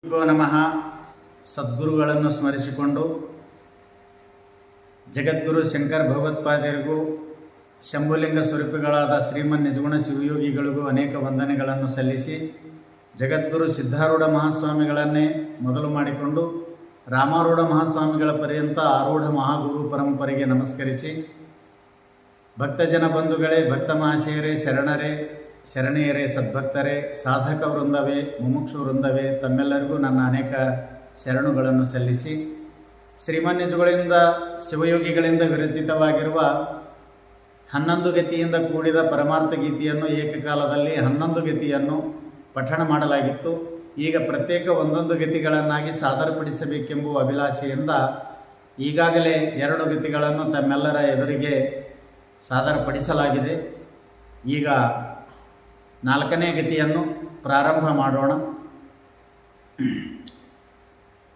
ನಮಃ. ಸದ್ಗುರುಗಳನ್ನು ಸ್ಮರಿಸಿಕೊಂಡು ಜಗದ್ಗುರು ಶಂಕರ ಭಗವತ್ಪಾದರಿಗೂ ಶಂಭುಲಿಂಗ ಸ್ವರೂಪಿಗಳಾದ ಶ್ರೀಮನ್ ನಿಜಗುಣ ಶಿವಯೋಗಿಗಳಿಗೂ ಅನೇಕ ವಂದನೆಗಳನ್ನು ಸಲ್ಲಿಸಿ ಜಗದ್ಗುರು ಸಿದ್ಧಾರೂಢ ಮಹಾಸ್ವಾಮಿಗಳನ್ನೇ ಮೊದಲು ಮಾಡಿಕೊಂಡು ರಾಮಾರೂಢ ಮಹಾಸ್ವಾಮಿಗಳ ಪರ್ಯಂತ ಆರೂಢ ಮಹಾಗುರು ಪರಂಪರೆಗೆ ನಮಸ್ಕರಿಸಿ, ಭಕ್ತಜನ ಬಂಧುಗಳೇ, ಭಕ್ತ ಮಹಾಶಯರೇ, ಶರಣೆಯರೇ, ಸದ್ಭಕ್ತರೇ, ಸಾಧಕ ವೃಂದವೇ, ಮುಮುಕ್ಷು ವೃಂದವೇ, ತಮ್ಮೆಲ್ಲರಿಗೂ ನನ್ನ ಅನೇಕ ಶರಣುಗಳನ್ನು ಸಲ್ಲಿಸಿ, ಶ್ರೀಮನ್ ನಿಜಗಳಿಂದ ಶಿವಯೋಗಿಗಳಿಂದ ವಿರಚಿತವಾಗಿರುವ 11 ಗತಿಯಿಂದ ಕೂಡಿದ ಪರಮಾರ್ಥ ಗೀತೆಯನ್ನು ಏಕಕಾಲದಲ್ಲಿ 11 ಗತಿಯನ್ನು ಪಠಣ ಮಾಡಲಾಗಿತ್ತು. ಈಗ ಪ್ರತ್ಯೇಕ 11 ಗತಿಗಳನ್ನಾಗಿ ಸಾದರಪಡಿಸಬೇಕೆಂಬುವ ಅಭಿಲಾಷೆಯಿಂದ ಈಗಾಗಲೇ 2 ಗತಿಗಳನ್ನು ತಮ್ಮೆಲ್ಲರ ಎದುರಿಗೆ ಸಾದರಪಡಿಸಲಾಗಿದೆ. ಈಗ 4ನೇ ಗತಿಯನ್ನು ಪ್ರಾರಂಭ ಮಾಡೋಣ.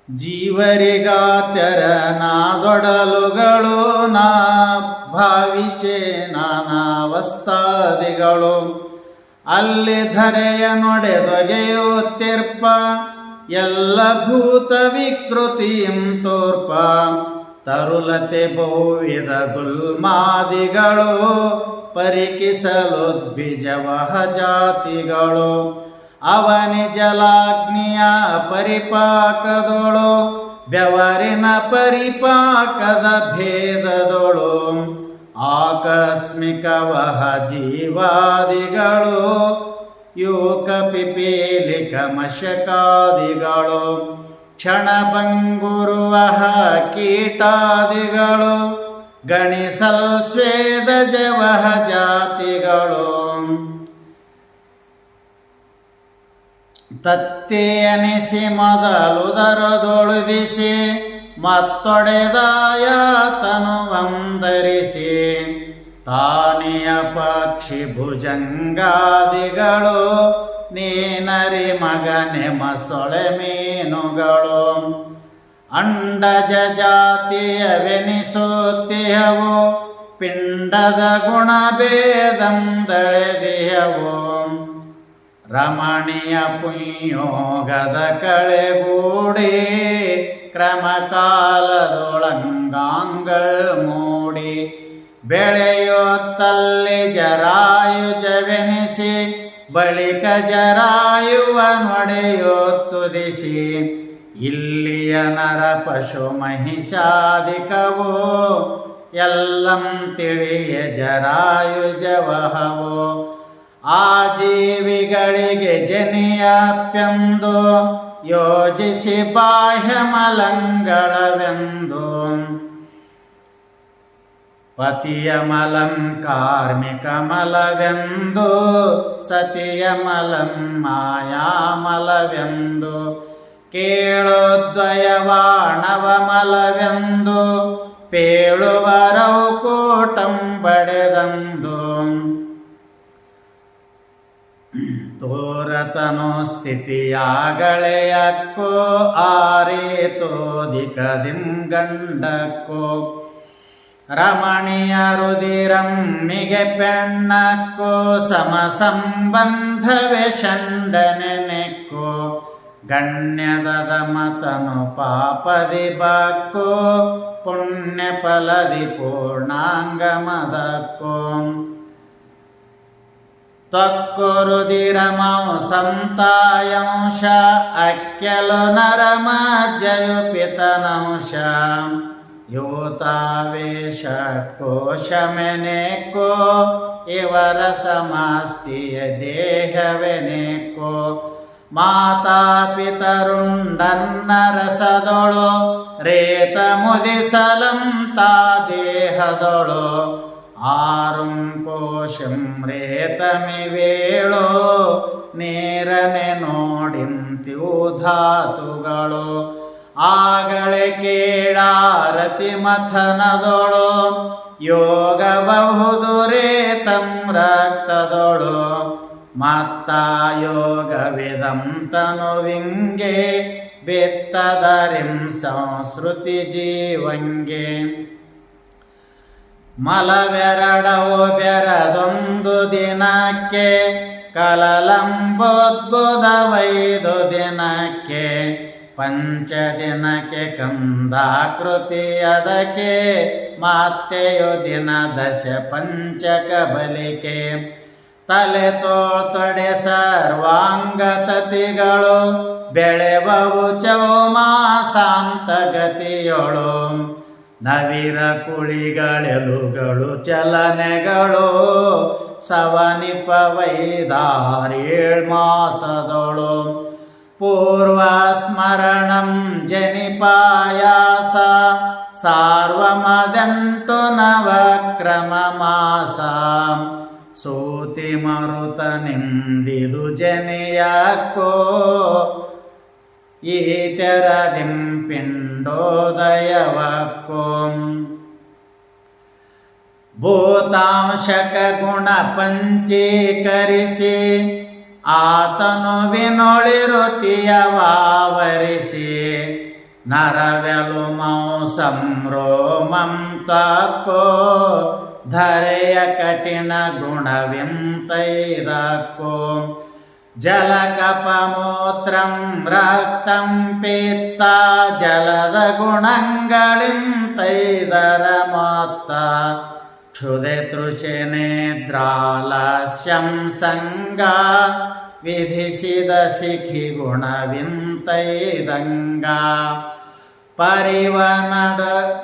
ಜೀವರಿಗಾತ್ಯರ ನಾದೊಡಲುಗಳು ನಾ ಭಾವಿಷೆ ನಾನಾವಸ್ಥಾದಿಗಳು ಅಲ್ಲಿ ಧರೆಯ ನೊಡೆದೊಗೆಯುತ್ತಿರ್ಪ ಎಲ್ಲ ಭೂತ ವಿಕೃತಿಂ ತೋರ್ಪ ತರುಲತೆ ಬಹುವಿಧ ಗುಲ್ಮಾದಿಗಳು ಪರಿಕಿಸಲುದ್ವಿಜವಹ ಜಾತಿಗಳು ಅವನಿ ಜಲಾಗ್ನಿಯ ಪರಿಪಾಕದೊಳು ಬೆವರಿನ ಪರಿಪಾಕದ ಭೇದದೊಳು ಆಕಸ್ಮಿಕವಹ ಜೀವಾದಿಗಳು ಯೂಕ ಪಿಪೀಲಿಕ ಮಶಕಾದಿಗಳು ಕ್ಷಣಭಂಗುರುವಹ ಕೀಟಾದಿಗಳು ಗಣಿಸಲ್ ಸ್ವೇದ ಜವಹ ಜಾತಿಗಳು ತತ್ತಿ ಅನಿಸಿ ಮೊದಲುದರದೊಳುದಿಸಿ ಮತ್ತೊಡೆದಾಯ ತನುವಂದರಿಸಿ ತಾನಿಯ ಪಕ್ಷಿ ಭುಜಂಗಾದಿಗಳು ನೀನರಿ ಮಗನೆ ಮಸೊಳೆ ಮೀನುಗಳು ಅಂಡಜ ಜಾತಿಯವೆನಿಸುತ್ತಿಯವು ಪಿಂಡದ ಗುಣಭೇದಂದಳೆದಿಯವು ರಮಣೀಯ ಪುಂಯೋಗದ ಕಳೆಗೂಡಿ ಕ್ರಮಕಾಲದೊಳಂಗಾಂಗಳ್ ಮೂಡಿ ಬೆಳೆಯುತ್ತಲ್ಲಿ ಜರಾಯುಜವೆನಿಸಿ ಬಳಿಕ ಜರಾಯುವ ನೊಡೆಯುತ್ತುದಿಸಿ ಇಲ್ಲಿಯ ನರ ಪಶು ಮಹಿಷಾದಿಕವೋ ಎಲ್ಲಂ ತಿಳಿಯ ಜರಾಯುಜವಹವೋ ಆ ಜೀವಿಗಳಿಗೆ ಜನಿಯಾಪ್ಯಂದು ಯೋಜಿಸಿ ಬಾಹ್ಯಮಲಂಗಳವೆಂದು ಪತಿಯ ಮಲಂ ಕಾರ್ಮಿಕಮಲವೆಂದು ಸತಿಯ ಮಲಂ ಮಾಯಾಮಲವೆಂದು ಕೇಳೋದ್ವಯವಾಣವಮಲವೆಂದು ಪೇಳುವರವು ಕೂಟಂಬಡೆದಂದು ತೋರತನು ಸ್ಥಿತಿಯಾಗಳೆಯಕ್ಕೋ ಆರೇತೋದಿಕದಿಂ ಗಂಡಕ್ಕೋ ರಮಣೀಯ ರುದಿರಮ್ಮಿಗೆ ಪೆಣ್ಣಕ್ಕೋ ಸಮಸಂಬಂಧವೇ ಷಂಡನೆನೆಕ್ಕೋ ಗಣ್ಯದದ ಮತನು ಪಾಪದಿ ಬಕ್ಕೋ ಪುಣ್ಯ ಫಲದಿ ಪೂರ್ಣಾಂಗಮದಕ್ಕೋ ತ್ವಕ್ಕುರುದಿರಮೌ ಸಂತಾಯಂಶ ಅಕ್ಯಲು ನರಮಜ್ಜಯುಪಿತನಂಶ ಯೂತಾವೇ ಷಟ್ಕೋಶಮೆನೆಕ್ಕೋ ಇವರ ಸಮಸ್ತಿಯ ದೇಹವೆನೆಕ್ಕೋ ಮಾತಾಪಿತರುಂಡನ್ನ ರಸದೊಳು ರೇತ ಮುದಿಸಲಂ ತಾ ದೇಹದೊಳು ಆರುಂ ಕೋಶಂ ರೇತಮಿವೇಳೋ ನೇರನೆ ನೋಡಿಂತ್ಯೂ ಧಾತುಗಳು ಆಗಳೆ ಕೇಳಾರತಿ ಮಥನದೊಳು ಯೋಗಬಹುದು ರೇತಂ ರಕ್ತದೊಳು ಮತ್ತ ಯೋಗವಿದಂ ತನುವಿಂಗೆ ಬೆತ್ತದರಿಂ ಸಂಸ್ಕೃತಿ ಜೀವಂಗೆ ಮಲವೆರಡವು ಬೆರದೊಂದು ದಿನಕ್ಕೆ ಕಲಲಂಬೋದ್ಭುತವೈದು ದಿನಕ್ಕೆ ಪಂಚದಿನಕ್ಕೆ ಕಂದಾಕೃತಿ ಅದಕ್ಕೆ ಮಾತೆಯು ದಿನ ದಶ ಪಂಚಕ ಬಲಿಕೆ ತಲೆ ತೊಡೆ ಸರ್ವಾಂಗತತಿಗಳು ಬೆಳೆವವು ಚೌಮಾಸಾಂತಗತಿಯೊಳು ನವಿರ ಕುಳಿಗಳೆಲುಗಳು ಚಲನೆಗಳು ಸವನಿಪವೈದಾರೇಳ್ಮಾಸದೊಳು ಪೂರ್ವ ಸ್ಮರಣಂ ಜನಿಪಾಯಾಸ ಸಾರ್ವಮದಂಟು ನವಕ್ರಮ ಮಾಸ ಸೂತಿ ಮರುತ ನಿಂದಿದು ಜನಿಯಕ್ಕೋ ಈ ತೆರದಿಂಪಿಂಡೋದಯವಕ್ಕೋ ಭೂತಾಂಶಕ ಗುಣ ಪಂಚೀಕರಿಸಿ ಆತನು ವಿನೊಳಿರುತಿಯವಾವರಿಸಿ ನರವೆಲು ಸಂರೋಮಂ ತಕ್ಕೋ ಧರೆಯ ಕಠಿಣ ಗುಣವಿಂತೈದಕ್ಕೋ ಜಲಕಪಮೂತ್ರಂ ರಕ್ತಂ ಪಿತ್ತ ಜಲದ ಗುಣಗಳಿಂತೈದರ ಮೊತ್ತ ಕ್ಷುದೆ ತೃಷೆ ನೇದ್ರಾಲಸ್ಯಂ ಸಂಗ ವಿಧಿಸಿದ ಶಿಖಿ ಗುಣವಿಂತೈದಂಗ ಪರಿವ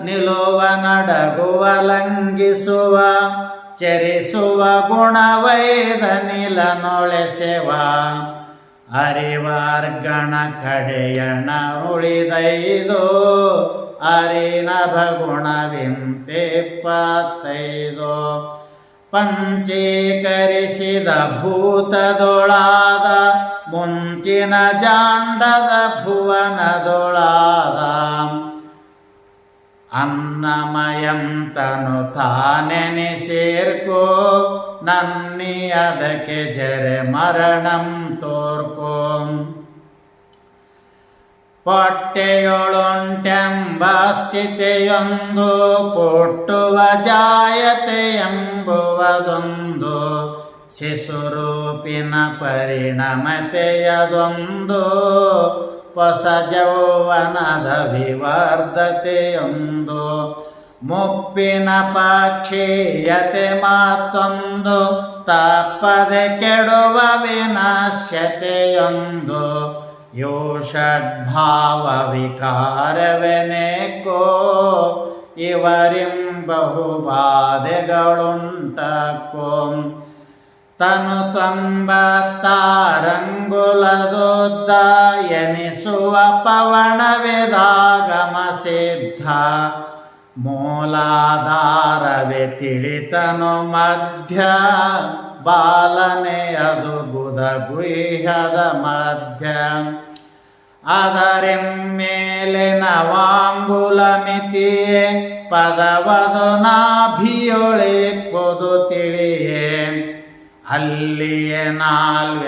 ನಿಲುವ ನಡಗುವ ಲಂಘಿಸುವ ಚರಿಸುವ ಗುಣವೈದ ನಿಲನೊಳೆಸೆವ ಅರಿವಾರ್ಗಣ ಕಡೆಯಣ ಉಳಿದೈದು ಅರಿನಭಗುಣವಿಂತೆಪ್ಪತ್ತೈದು ಪಂಚೀಕರಿಸಿದ ಭೂತದೊಳಾದ ಮುಂಚಿನ ಜಾಂಡದ ಭುವನದೊಳಾದ ಅನ್ನಮಯಂ ತನು ತಾನೆನಿಸೇರ್ಕೋ ನನ್ನಿ ಅದಕ್ಕೆ ಜರೆ ಮರಣಂ ತೋರ್ಕೋ ಪೊಟ್ಟೆಯೊಳುಂಟೆಂಬ ಸ್ಥಿತಿಯೊಂದು ಕೊಟ್ಟುವ ಜಾಯತೆ ಎಂಬುವುದೊಂದು ಶಿಶುರೂಪಿನ ಪರಿಣಮತೆಯದೊಂದು ಹೊಸ ಯೌವನದ ವಿವರ್ಧತೆಯೊಂದು ಮುಪ್ಪಿನ ಪಕ್ಷೀಯತೆ ಮತ್ತೊಂದು ತಪ್ಪದೆ ಕೆಡುವ ವಿನಾಶ್ಯತೆಯೊಂದು ಯೋ ಷಡ್ಭಾವ ವಿಕಾರವೆನೇಕೋ ಇವರಿಂ ಬಹುಬಾಧೆಗಳುಂಟಕ್ಕೋ ತನು 96 ಎನಿಸುವ ಪವಣವೆದಾಗಮ ಸಿದ್ಧ ಮೂಲಾಧಾರವೇ ತಿಳಿತನು ಮಧ್ಯ ಬಾಲನೆ ಅದು ಬುಧ ಗುಹ್ಯದ ಮಧ್ಯ ಅದರೆಮ್ಮೇಲಿನ ವಾಂಗುಲ ಮಿತಿಯೇ ಪದವದು ನಾಭಿಯೊಳೆ ಪೊದು ತಿಳಿಯೇ ಅಲ್ಲಿಯೇ ನಾಲ್ವೆರಳಾಯತದಿಂದ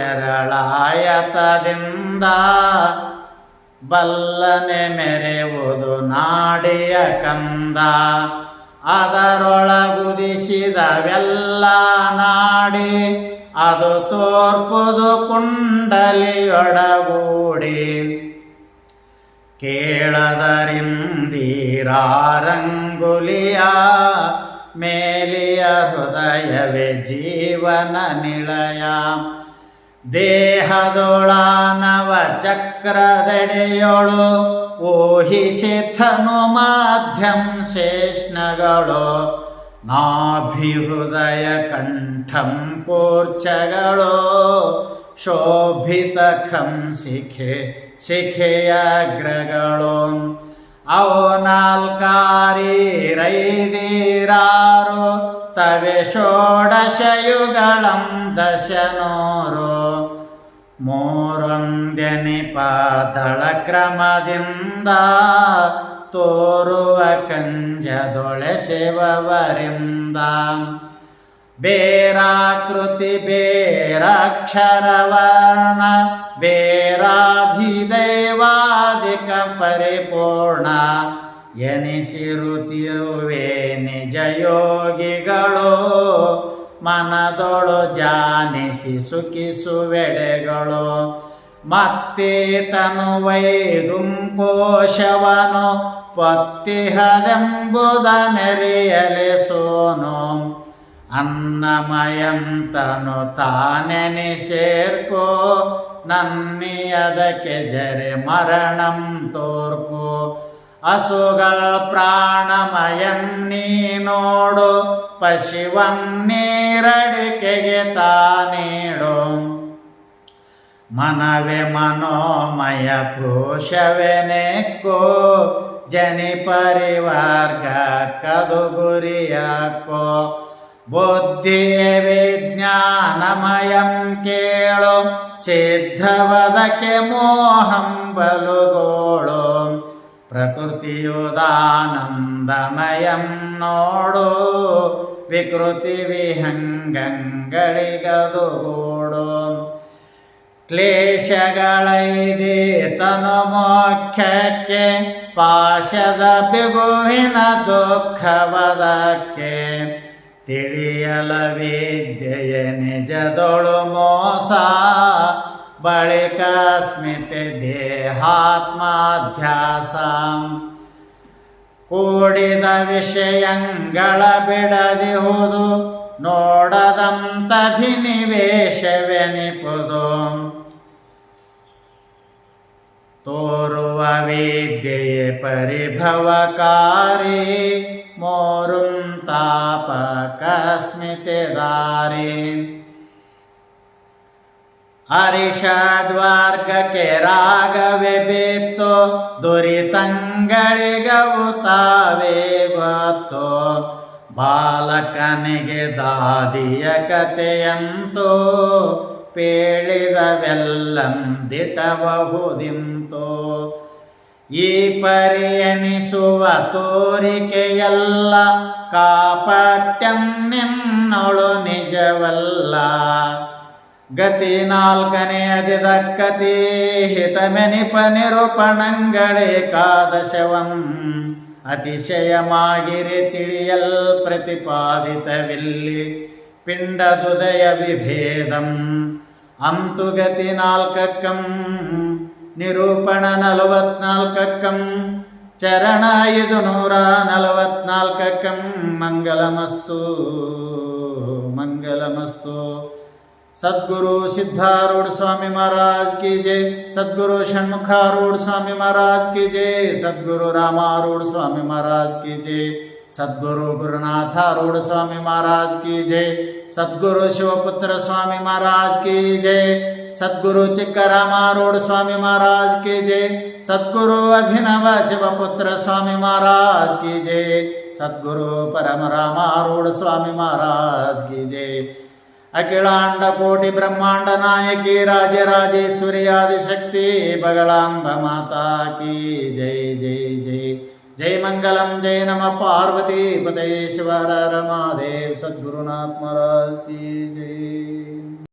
ಬಲ್ಲನೆ ಮೆರೆವುದು ನಾಡಿಯ ಕಂದ ಅದರೊಳಗುದಿಸಿದವೆಲ್ಲ ನಾಡಿ ಅದು ತೋರ್ಪುದು ಕುಂಡಲಿಯೊಡಗೂಡಿ ಕೇಳದರಿಂದೀರಾರಂಗುಲಿಯ ಮೇಲಿಯ ಹೃದಯವೇ ಜೀವನ ನಿಳಯ ದೇಹದೊಳಾನವ ಚಕ್ರದೆಡೆಯೊಳು ಊಹಿಸಿಥನು ಮಾಧ್ಯಂ ಶೇಷ್ಣಗಳು ನಾಭಿಹೃದಯ ಕಂಠಂ ಕೂರ್ಚಗಳು ಶೋಭಿತ ಖಂ ಶಿಖೆಯಗ್ರಗಳು ಅವು ನಾಲ್ಕಾರೀರೈದೀರಾರು ತವೆ ಷೋಡಶಯುಗಳಂ ದಶನೂರು ಮೂರೊಂದೆನಿಪಾದಳ ಕ್ರಮದಿಂದ ತೋರುವ ಕಂಜದೊಳೆಸೆವವರಿಂದ ಬೇರಾಕೃತಿ ಬೇರಾಕ್ಷರವರ್ಣ ಬೇರಾಧಿದೈವಾದಿಕ ಪರಿಪೂರ್ಣ ಎನಿಸಿರುತ್ತಿರುವೆ ನಿಜ ಯೋಗಿಗಳು ಮನದೊಳು ಜಾನಿಸಿ ಸುಖಿಸುವೆಡೆಗಳು ಮತ್ತೀತನು ವೈದುಂಕೋಶವನು ಪೊತ್ತಿಹದೆಂಬುದ ನೆರೆಯಲೆ ಸೋನು ಅನ್ನಮಯಂತನು ತಾನೆನಿಸೇರ್ಕೋ ನನ್ನಿಯದಕ್ಕೆ ಜರೆ ಮರಣಂ ತೋರ್ಕು ಅಸುಗಳ್ ಪ್ರಾಣಮಯಂ ನೀ ನೋಡು ಪಶಿವಂ ನೀರಡಿಕೆಗೆ ತಾನೀಡು ಮನವೇ ಮನೋಮಯ ಕೋಶವೆನೆಕ್ಕೋ ಜನಿ ಪರಿವಾರ್ಗ ಕದು ಗುರಿಯಾಕೋ ಬುದ್ಧಿಯ ವಿಜ್ಞಾನಮಯಂ ಕೇಳು ಸಿದ್ಧವದಕ್ಕೆ ಮೋಹಂ ಬಲುಗೋಳು ಪ್ರಕೃತಿಯುದಾನಂದಮಯಂ ನೋಡು ವಿಕೃತಿ ವಿಹಂಗಗಳಿಗದುಗೂಡು ಕ್ಲೇಶಗಳೈದೆ ತನು ಮೋಕ್ಷಕ್ಕೆ ಪಾಶದ ಬಿಗುವಿನ ದುಃಖವದಕ್ಕೆ ತಿಳಿಯಲ ವಿದ್ಯೆಯ ನಿಜದೊಳು ಮೋಸ ಬಳಿಕ ಸ್ಮಿತೆ ದೇಹಾತ್ಮಾಧ್ಯಾಸ ಕೂಡಿದ ವಿಷಯಗಳ ಬಿಡದಿಹುದು ನೋಡದಂತಭಿನಿವೇಶವೆನಿಪುದು ತೋರುವ ವಿದ್ಯೆಯ ಪರಿಭವಕಾರಿ ಮೋರುಂ ತಾಪಕ ಸ್ಮಿತೆದಾರಿ ಅರಿಷಡ್ವರ್ಗಕ್ಕೆ ರಾಗವೇ ಬಿತ್ತು ದುರಿತಂಗಳಿಗವು ತಾವೇ ಗೊತ್ತು ಬಾಲಕನಿಗೆ ದಾದಿಯ ಕಥೆಯಂತೂ ಪೇಳಿದವೆಲ್ಲಂ ದಿಟಬಹುದಿಂತು ಈ ಪರಿಯನಿಸುವ ತೋರಿಕೆಯಲ್ಲ ಕಾಪಟ್ಯಂ ನಿನ್ನೊಳು ನಿಜವಲ್ಲ ಗತಿ ನಾಲ್ಕನೆಯದಿದಕ್ಕತಿ ಹಿತಮೆನಿಪ ನಿರೂಪಣಂಗಳೇಕಾದಶವಂ ಅತಿಶಯಮಾಗಿರಿ ತಿಳಿಯಲ್ ಪ್ರತಿಪಾದಿತವಿಲ್ಲಿ ಪಿಂಡದುದಯ ವಿಭೇದಂ ಅಂತು ಗತಿ ನಾಲ್ಕಕ್ಕಂ ನಿರೂಪಣ 44 ಚರಣ 544 ಮಂಗಲಮಸ್ತು ಮಂಗಲಮಸ್ತು सद्गुरु सिद्धारूढ़ स्वामी महाराज की जय। सद्गुरु षण्मुखारूढ़ स्वामी महाराज की जय। सद्गुरु रामारूढ़ स्वामी महाराज की जय। सद्गुरु गुरुनाथारूढ़ स्वामी महाराज की जय। सद्गुरु शिवपुत्र स्वामी महाराज की जय। सद्गुरु चिक्करामारूढ़ स्वामी महाराज की जय। सद्गुरु अभिनव शिवपुत्र स्वामी महाराज की जय। सद्गुरु परम रामारूढ़ स्वामी महाराज की जय। अखिलांड कोटि ब्रह्मांड नायकी राजराजेश्वरी आदिशक्ति बगलांब माता की जय जय जय। जय मंगलम जय नमः पार्वती पते शिव हर हर महादेव। सद्गुरुनाथ महाराज की जय।